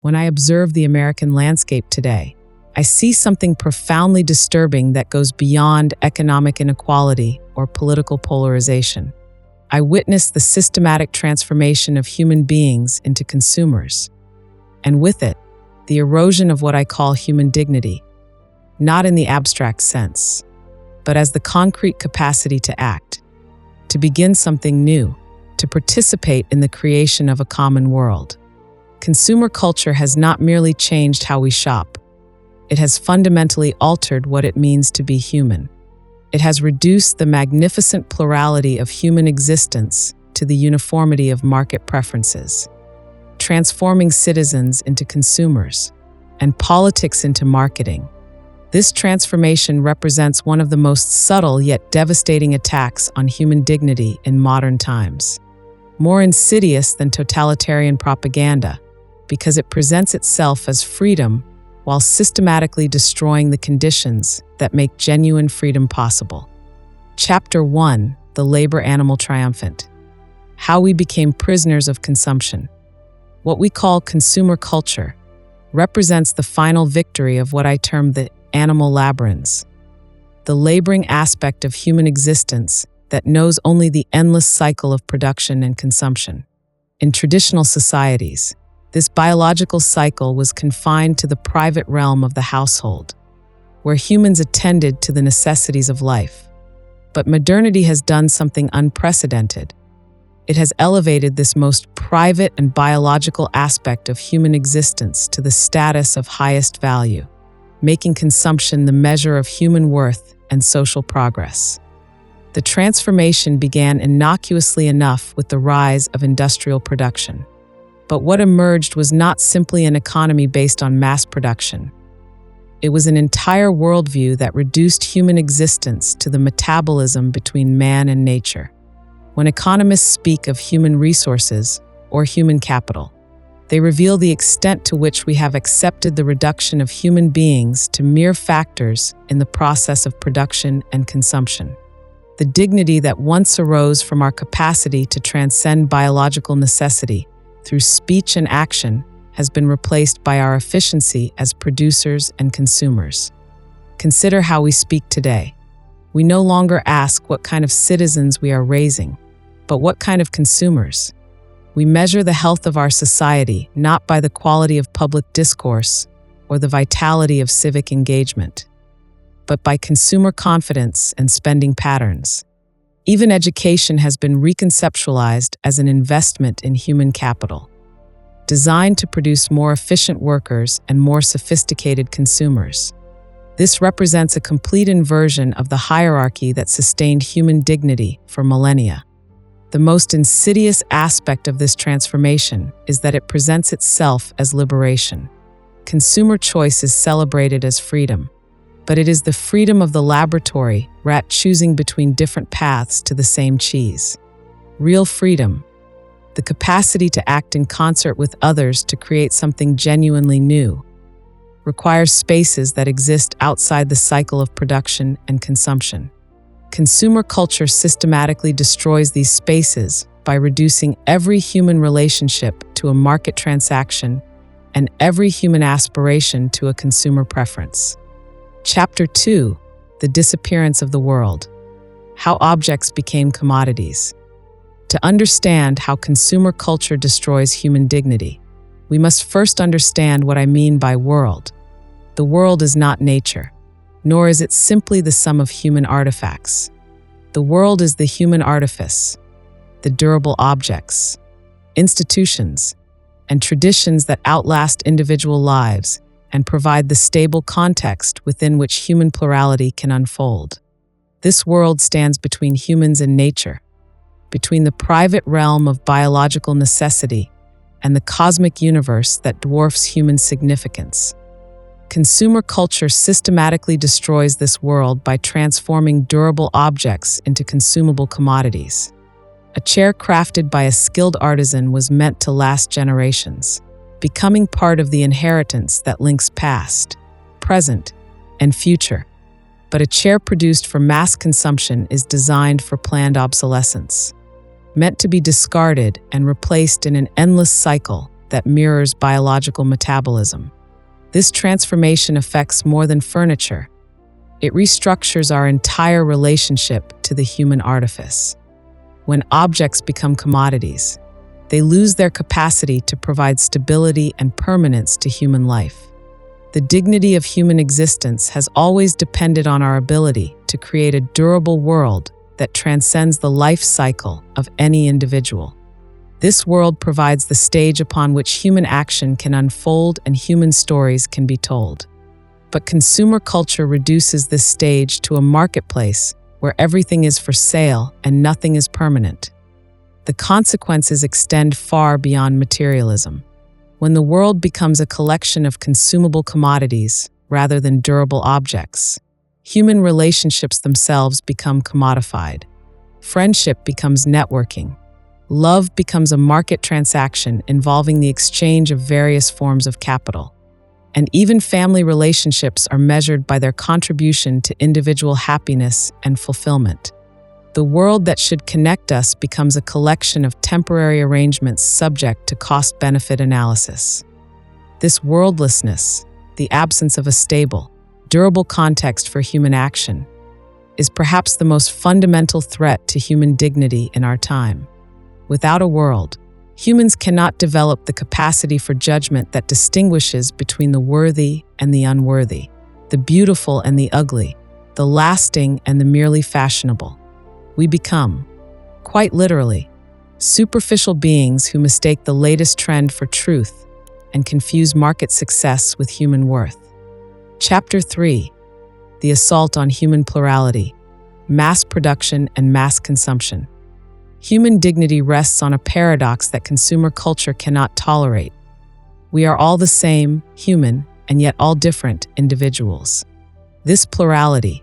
When I observe the American landscape today, I see something profoundly disturbing that goes beyond economic inequality or political polarization. I witness the systematic transformation of human beings into consumers, and with it, the erosion of what I call human dignity, not in the abstract sense, but as the concrete capacity to act, to begin something new, to participate in the creation of a common world. Consumer culture has not merely changed how we shop. It has fundamentally altered what it means to be human. It has reduced the magnificent plurality of human existence to the uniformity of market preferences, transforming citizens into consumers and politics into marketing. This transformation represents one of the most subtle yet devastating attacks on human dignity in modern times. More insidious than totalitarian propaganda, because it presents itself as freedom while systematically destroying the conditions that make genuine freedom possible. Chapter 1: The Labor Animal Triumphant. How we became prisoners of consumption. What we call consumer culture represents the final victory of what I term the animal labyrinths, the laboring aspect of human existence that knows only the endless cycle of production and consumption. In traditional societies, this biological cycle was confined to the private realm of the household, where humans attended to the necessities of life. But modernity has done something unprecedented. It has elevated this most private and biological aspect of human existence to the status of highest value, making consumption the measure of human worth and social progress. The transformation began innocuously enough with the rise of industrial production. But what emerged was not simply an economy based on mass production. It was an entire worldview that reduced human existence to the metabolism between man and nature. When economists speak of human resources or human capital, they reveal the extent to which we have accepted the reduction of human beings to mere factors in the process of production and consumption. The dignity that once arose from our capacity to transcend biological necessity through speech and action has been replaced by our efficiency as producers and consumers. Consider how we speak today. We no longer ask what kind of citizens we are raising, but what kind of consumers. We measure the health of our society not by the quality of public discourse or the vitality of civic engagement, but by consumer confidence and spending patterns. Even education has been reconceptualized as an investment in human capital, designed to produce more efficient workers and more sophisticated consumers. This represents a complete inversion of the hierarchy that sustained human dignity for millennia. The most insidious aspect of this transformation is that it presents itself as liberation. Consumer choice is celebrated as freedom, but it is the freedom of the laboratory rat choosing between different paths to the same cheese. Real freedom, the capacity to act in concert with others to create something genuinely new, requires spaces that exist outside the cycle of production and consumption. Consumer culture systematically destroys these spaces by reducing every human relationship to a market transaction and every human aspiration to a consumer preference. Chapter 2: The Disappearance of the World. How objects became commodities. To understand how consumer culture destroys human dignity, we must first understand what I mean by world. The world is not nature, nor is it simply the sum of human artifacts. The world is the human artifice, the durable objects, institutions, and traditions that outlast individual lives and provide the stable context within which human plurality can unfold. This world stands between humans and nature, between the private realm of biological necessity and the cosmic universe that dwarfs human significance. Consumer culture systematically destroys this world by transforming durable objects into consumable commodities. A chair crafted by a skilled artisan was meant to last generations, becoming part of the inheritance that links past, present, and future. But a chair produced for mass consumption is designed for planned obsolescence, meant to be discarded and replaced in an endless cycle that mirrors biological metabolism. This transformation affects more than furniture. It restructures our entire relationship to the human artifice. When objects become commodities, they lose their capacity to provide stability and permanence to human life. The dignity of human existence has always depended on our ability to create a durable world that transcends the life cycle of any individual. This world provides the stage upon which human action can unfold and human stories can be told. But consumer culture reduces this stage to a marketplace where everything is for sale and nothing is permanent. The consequences extend far beyond materialism. When the world becomes a collection of consumable commodities rather than durable objects, human relationships themselves become commodified. Friendship becomes networking. Love becomes a market transaction involving the exchange of various forms of capital. And even family relationships are measured by their contribution to individual happiness and fulfillment. The world that should connect us becomes a collection of temporary arrangements subject to cost-benefit analysis. This worldlessness, the absence of a stable, durable context for human action, is perhaps the most fundamental threat to human dignity in our time. Without a world, humans cannot develop the capacity for judgment that distinguishes between the worthy and the unworthy, the beautiful and the ugly, the lasting and the merely fashionable. We become, quite literally, superficial beings who mistake the latest trend for truth and confuse market success with human worth. Chapter 3: The Assault on Human Plurality, Mass Production and Mass Consumption. Human dignity rests on a paradox that consumer culture cannot tolerate. We are all the same, human, and yet all different individuals. This plurality,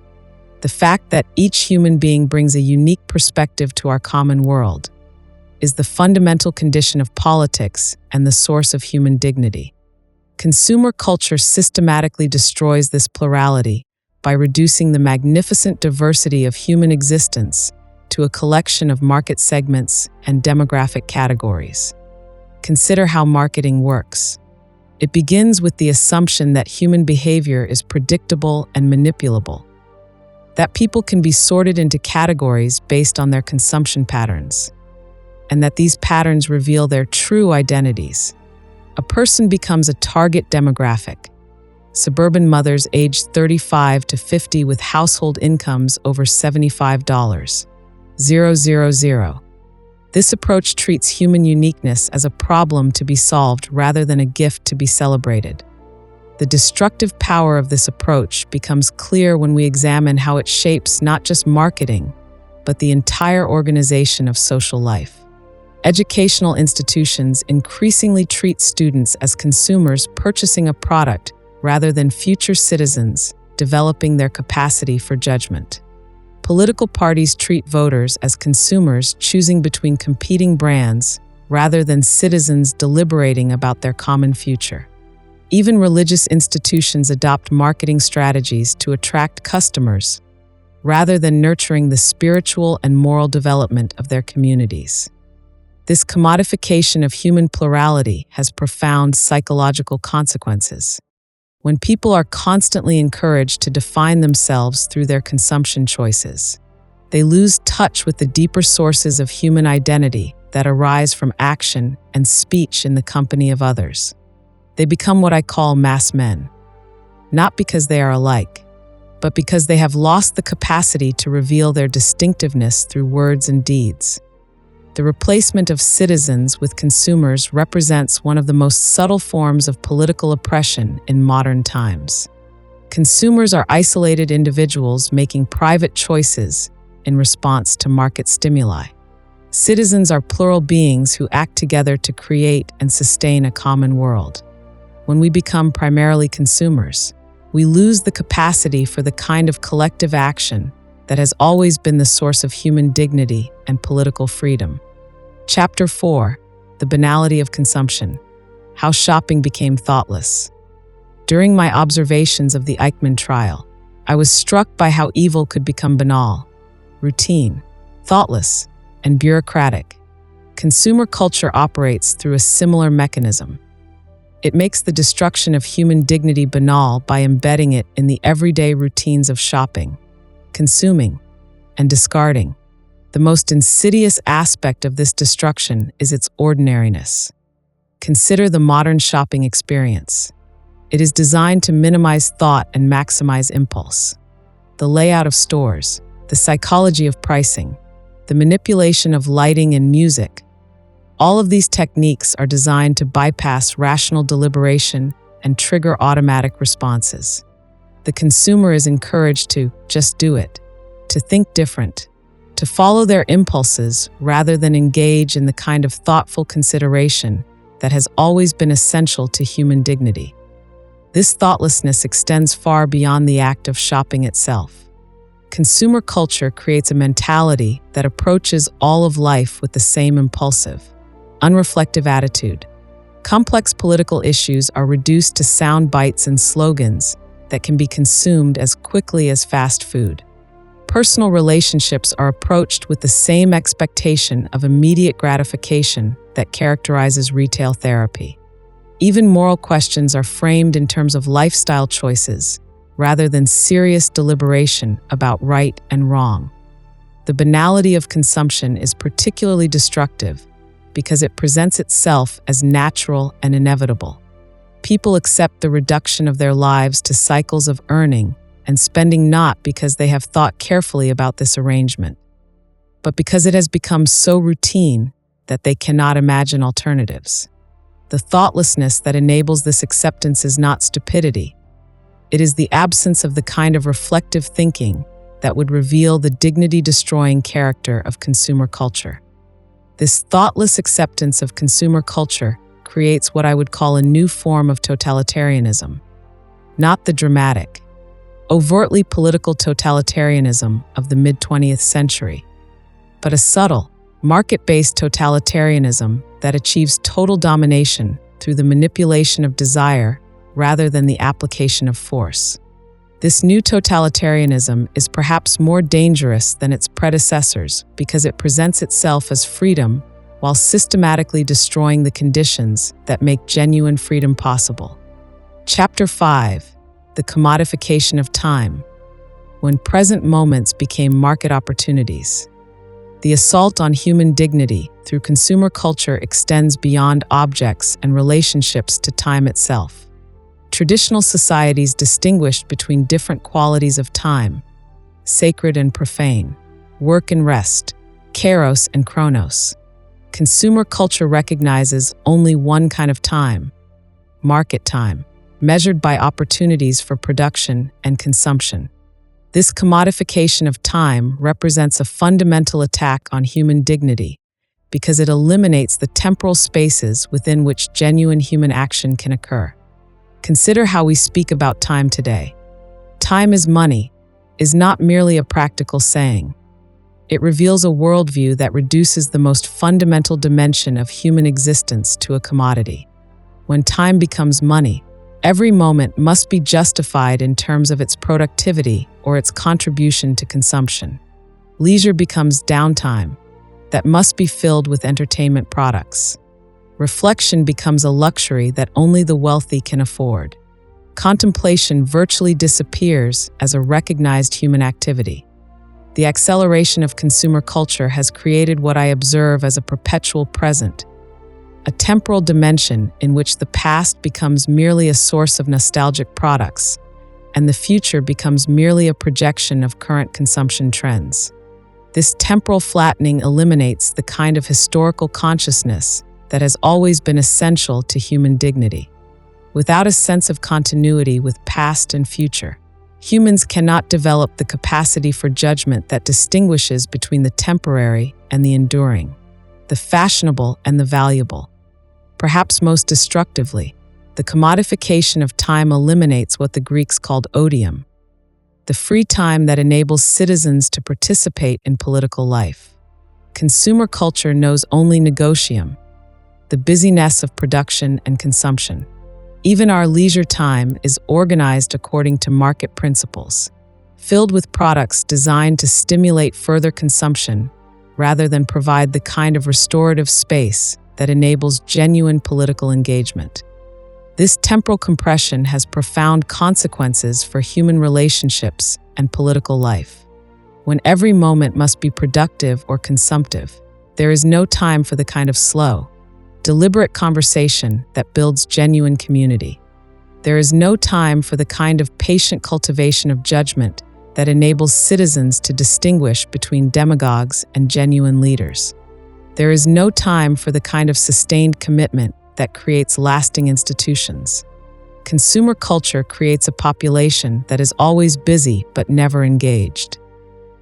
the fact that each human being brings a unique perspective to our common world, is the fundamental condition of politics and the source of human dignity. Consumer culture systematically destroys this plurality by reducing the magnificent diversity of human existence to a collection of market segments and demographic categories. Consider how marketing works. It begins with the assumption that human behavior is predictable and manipulable, that people can be sorted into categories based on their consumption patterns, and that these patterns reveal their true identities. A person becomes a target demographic: suburban mothers aged 35 to 50 with household incomes over $75,000. This approach treats human uniqueness as a problem to be solved rather than a gift to be celebrated. The destructive power of this approach becomes clear when we examine how it shapes not just marketing, but the entire organization of social life. Educational institutions increasingly treat students as consumers purchasing a product rather than future citizens developing their capacity for judgment. Political parties treat voters as consumers choosing between competing brands rather than citizens deliberating about their common future. Even religious institutions adopt marketing strategies to attract customers rather than nurturing the spiritual and moral development of their communities. This commodification of human plurality has profound psychological consequences. When people are constantly encouraged to define themselves through their consumption choices, they lose touch with the deeper sources of human identity that arise from action and speech in the company of others. They become what I call mass men, not because they are alike, but because they have lost the capacity to reveal their distinctiveness through words and deeds. The replacement of citizens with consumers represents one of the most subtle forms of political oppression in modern times. Consumers are isolated individuals making private choices in response to market stimuli. Citizens are plural beings who act together to create and sustain a common world. When we become primarily consumers, we lose the capacity for the kind of collective action that has always been the source of human dignity and political freedom. Chapter 4: The Banality of Consumption, How Shopping Became Thoughtless. During my observations of the Eichmann trial, I was struck by how evil could become banal, routine, thoughtless, and bureaucratic. Consumer culture operates through a similar mechanism. It makes the destruction of human dignity banal by embedding it in the everyday routines of shopping, consuming, and discarding. The most insidious aspect of this destruction is its ordinariness. Consider the modern shopping experience. It is designed to minimize thought and maximize impulse. The layout of stores, the psychology of pricing, the manipulation of lighting and music, all of these techniques are designed to bypass rational deliberation and trigger automatic responses. The consumer is encouraged to just do it, to think different, to follow their impulses rather than engage in the kind of thoughtful consideration that has always been essential to human dignity. This thoughtlessness extends far beyond the act of shopping itself. Consumer culture creates a mentality that approaches all of life with the same impulsive, unreflective attitude. Complex political issues are reduced to sound bites and slogans that can be consumed as quickly as fast food. Personal relationships are approached with the same expectation of immediate gratification that characterizes retail therapy. Even moral questions are framed in terms of lifestyle choices, rather than serious deliberation about right and wrong. The banality of consumption is particularly destructive because it presents itself as natural and inevitable. People accept the reduction of their lives to cycles of earning and spending not because they have thought carefully about this arrangement, but because it has become so routine that they cannot imagine alternatives. The thoughtlessness that enables this acceptance is not stupidity. It is the absence of the kind of reflective thinking that would reveal the dignity-destroying character of consumer culture. This thoughtless acceptance of consumer culture creates what I would call a new form of totalitarianism. Not the dramatic, overtly political totalitarianism of the mid-20th century, but a subtle, market-based totalitarianism that achieves total domination through the manipulation of desire rather than the application of force. This new totalitarianism is perhaps more dangerous than its predecessors because it presents itself as freedom while systematically destroying the conditions that make genuine freedom possible. Chapter 5: The Commodification of Time. When present moments became market opportunities. The assault on human dignity through consumer culture extends beyond objects and relationships to time itself. Traditional societies distinguished between different qualities of time, sacred and profane, work and rest, kairos and chronos. Consumer culture recognizes only one kind of time, market time, measured by opportunities for production and consumption. This commodification of time represents a fundamental attack on human dignity because it eliminates the temporal spaces within which genuine human action can occur. Consider how we speak about time today. Time is money is not merely a practical saying. It reveals a worldview that reduces the most fundamental dimension of human existence to a commodity. When time becomes money, every moment must be justified in terms of its productivity or its contribution to consumption. Leisure becomes downtime that must be filled with entertainment products. Reflection becomes a luxury that only the wealthy can afford. Contemplation virtually disappears as a recognized human activity. The acceleration of consumer culture has created what I observe as a perpetual present, a temporal dimension in which the past becomes merely a source of nostalgic products, and the future becomes merely a projection of current consumption trends. This temporal flattening eliminates the kind of historical consciousness that has always been essential to human dignity. Without a sense of continuity with past and future, humans cannot develop the capacity for judgment that distinguishes between the temporary and the enduring, the fashionable and the valuable. Perhaps most destructively, the commodification of time eliminates what the Greeks called odium, the free time that enables citizens to participate in political life. Consumer culture knows only negotium, the busyness of production and consumption. Even our leisure time is organized according to market principles, filled with products designed to stimulate further consumption rather than provide the kind of restorative space that enables genuine political engagement. This temporal compression has profound consequences for human relationships and political life. When every moment must be productive or consumptive, there is no time for the kind of slow, deliberate conversation that builds genuine community. There is no time for the kind of patient cultivation of judgment that enables citizens to distinguish between demagogues and genuine leaders. There is no time for the kind of sustained commitment that creates lasting institutions. Consumer culture creates a population that is always busy but never engaged,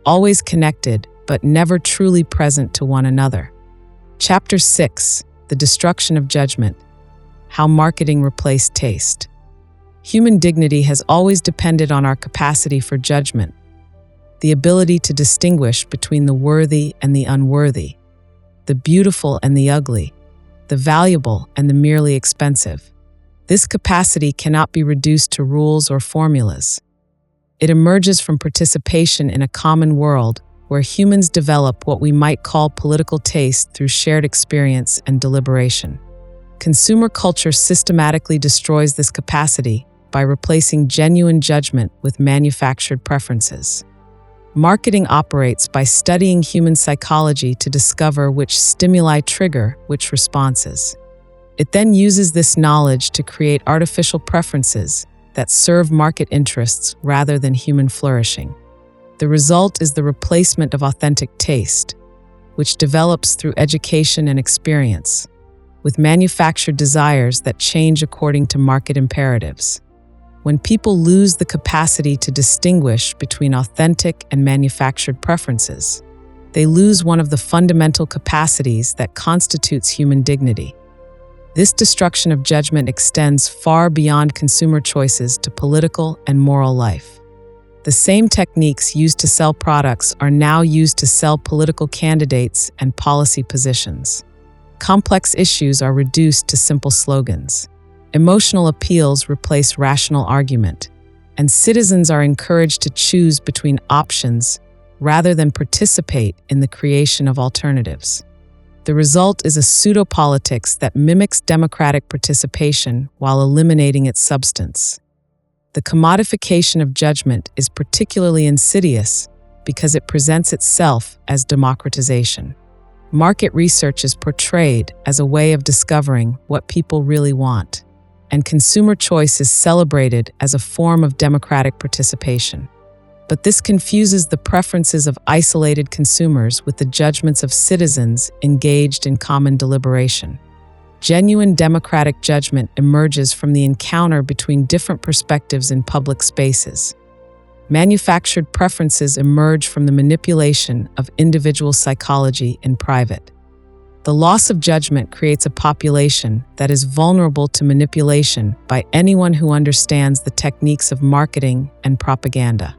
always connected but never truly present to one another. Chapter 6: The Destruction of Judgment: How Marketing Replaced Taste. Human dignity has always depended on our capacity for judgment, the ability to distinguish between the worthy and the unworthy, the beautiful and the ugly, the valuable and the merely expensive. This capacity cannot be reduced to rules or formulas. It emerges from participation in a common world where humans develop what we might call political taste through shared experience and deliberation. Consumer culture systematically destroys this capacity by replacing genuine judgment with manufactured preferences. Marketing operates by studying human psychology to discover which stimuli trigger which responses. It then uses this knowledge to create artificial preferences that serve market interests rather than human flourishing. The result is the replacement of authentic taste, which develops through education and experience, with manufactured desires that change according to market imperatives. When people lose the capacity to distinguish between authentic and manufactured preferences, they lose one of the fundamental capacities that constitutes human dignity. This destruction of judgment extends far beyond consumer choices to political and moral life. The same techniques used to sell products are now used to sell political candidates and policy positions. Complex issues are reduced to simple slogans. Emotional appeals replace rational argument, and citizens are encouraged to choose between options rather than participate in the creation of alternatives. The result is a pseudo-politics that mimics democratic participation while eliminating its substance. The commodification of judgment is particularly insidious because it presents itself as democratization. Market research is portrayed as a way of discovering what people really want, and consumer choice is celebrated as a form of democratic participation. But this confuses the preferences of isolated consumers with the judgments of citizens engaged in common deliberation. Genuine democratic judgment emerges from the encounter between different perspectives in public spaces. Manufactured preferences emerge from the manipulation of individual psychology in private. The loss of judgment creates a population that is vulnerable to manipulation by anyone who understands the techniques of marketing and propaganda.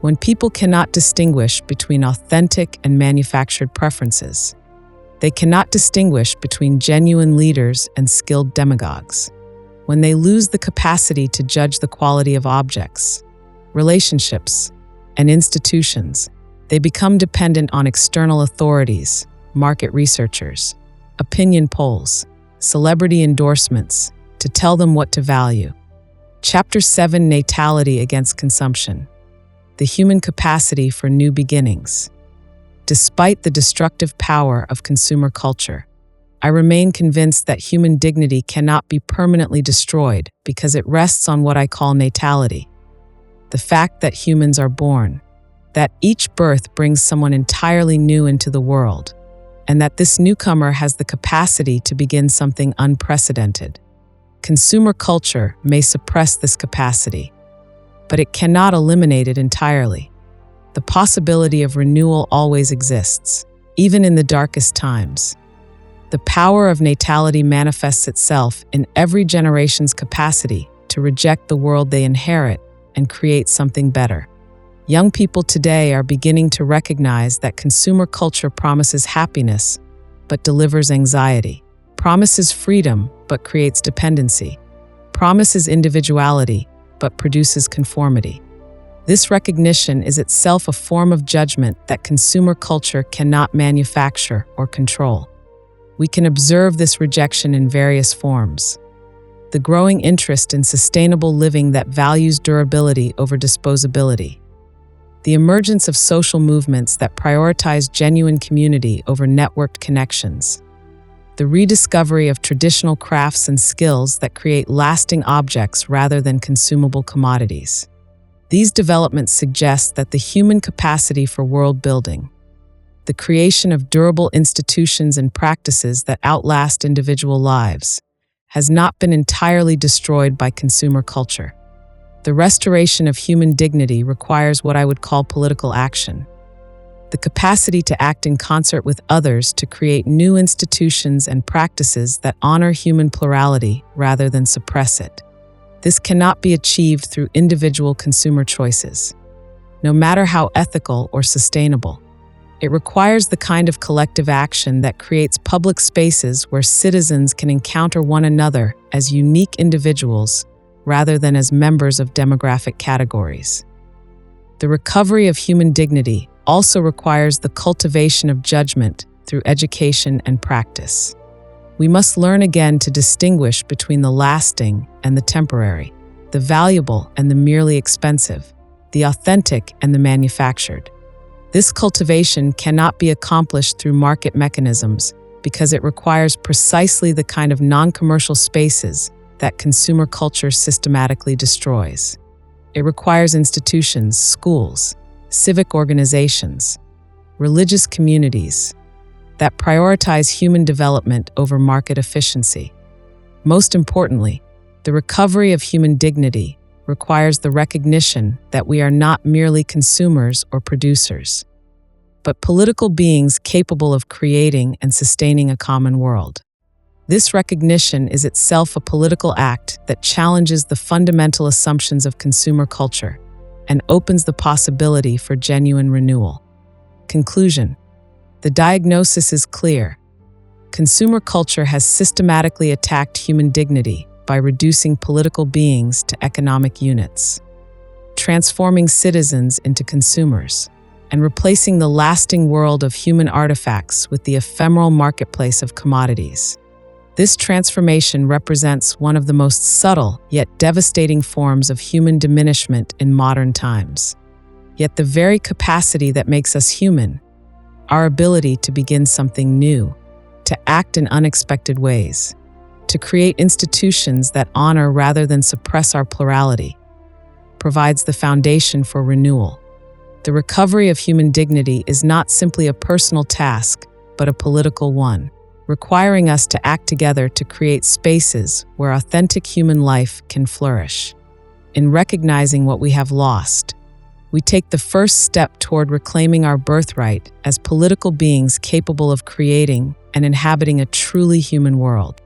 When people cannot distinguish between authentic and manufactured preferences, they cannot distinguish between genuine leaders and skilled demagogues. When they lose the capacity to judge the quality of objects, relationships, and institutions, they become dependent on external authorities, market researchers, opinion polls, celebrity endorsements to tell them what to value. Chapter 7: Natality Against Consumption: The Human Capacity for New Beginnings. Despite the destructive power of consumer culture, I remain convinced that human dignity cannot be permanently destroyed because it rests on what I call natality. The fact that humans are born, that each birth brings someone entirely new into the world, and that this newcomer has the capacity to begin something unprecedented. Consumer culture may suppress this capacity, but it cannot eliminate it entirely. The possibility of renewal always exists, even in the darkest times. The power of natality manifests itself in every generation's capacity to reject the world they inherit and create something better. Young people today are beginning to recognize that consumer culture promises happiness, but delivers anxiety, promises freedom, but creates dependency, promises individuality, but produces conformity. This recognition is itself a form of judgment that consumer culture cannot manufacture or control. We can observe this rejection in various forms. The growing interest in sustainable living that values durability over disposability. The emergence of social movements that prioritize genuine community over networked connections. The rediscovery of traditional crafts and skills that create lasting objects rather than consumable commodities. These developments suggest that the human capacity for world building, the creation of durable institutions and practices that outlast individual lives, has not been entirely destroyed by consumer culture. The restoration of human dignity requires what I would call political action. The capacity to act in concert with others to create new institutions and practices that honor human plurality rather than suppress it. This cannot be achieved through individual consumer choices, no matter how ethical or sustainable. It requires the kind of collective action that creates public spaces where citizens can encounter one another as unique individuals rather than as members of demographic categories. The recovery of human dignity also requires the cultivation of judgment through education and practice. We must learn again to distinguish between the lasting and the temporary, the valuable and the merely expensive, the authentic and the manufactured. This cultivation cannot be accomplished through market mechanisms because it requires precisely the kind of non-commercial spaces that consumer culture systematically destroys. It requires institutions, schools, civic organizations, religious communities that prioritize human development over market efficiency. Most importantly, the recovery of human dignity requires the recognition that we are not merely consumers or producers, but political beings capable of creating and sustaining a common world. This recognition is itself a political act that challenges the fundamental assumptions of consumer culture and opens the possibility for genuine renewal. Conclusion. The diagnosis is clear. Consumer culture has systematically attacked human dignity by reducing political beings to economic units, transforming citizens into consumers, and replacing the lasting world of human artifacts with the ephemeral marketplace of commodities. This transformation represents one of the most subtle yet devastating forms of human diminishment in modern times. Yet the very capacity that makes us human, our ability to begin something new, to act in unexpected ways, to create institutions that honor rather than suppress our plurality, provides the foundation for renewal. The recovery of human dignity is not simply a personal task, but a political one, requiring us to act together to create spaces where authentic human life can flourish. In recognizing what we have lost, we take the first step toward reclaiming our birthright as political beings capable of creating and inhabiting a truly human world.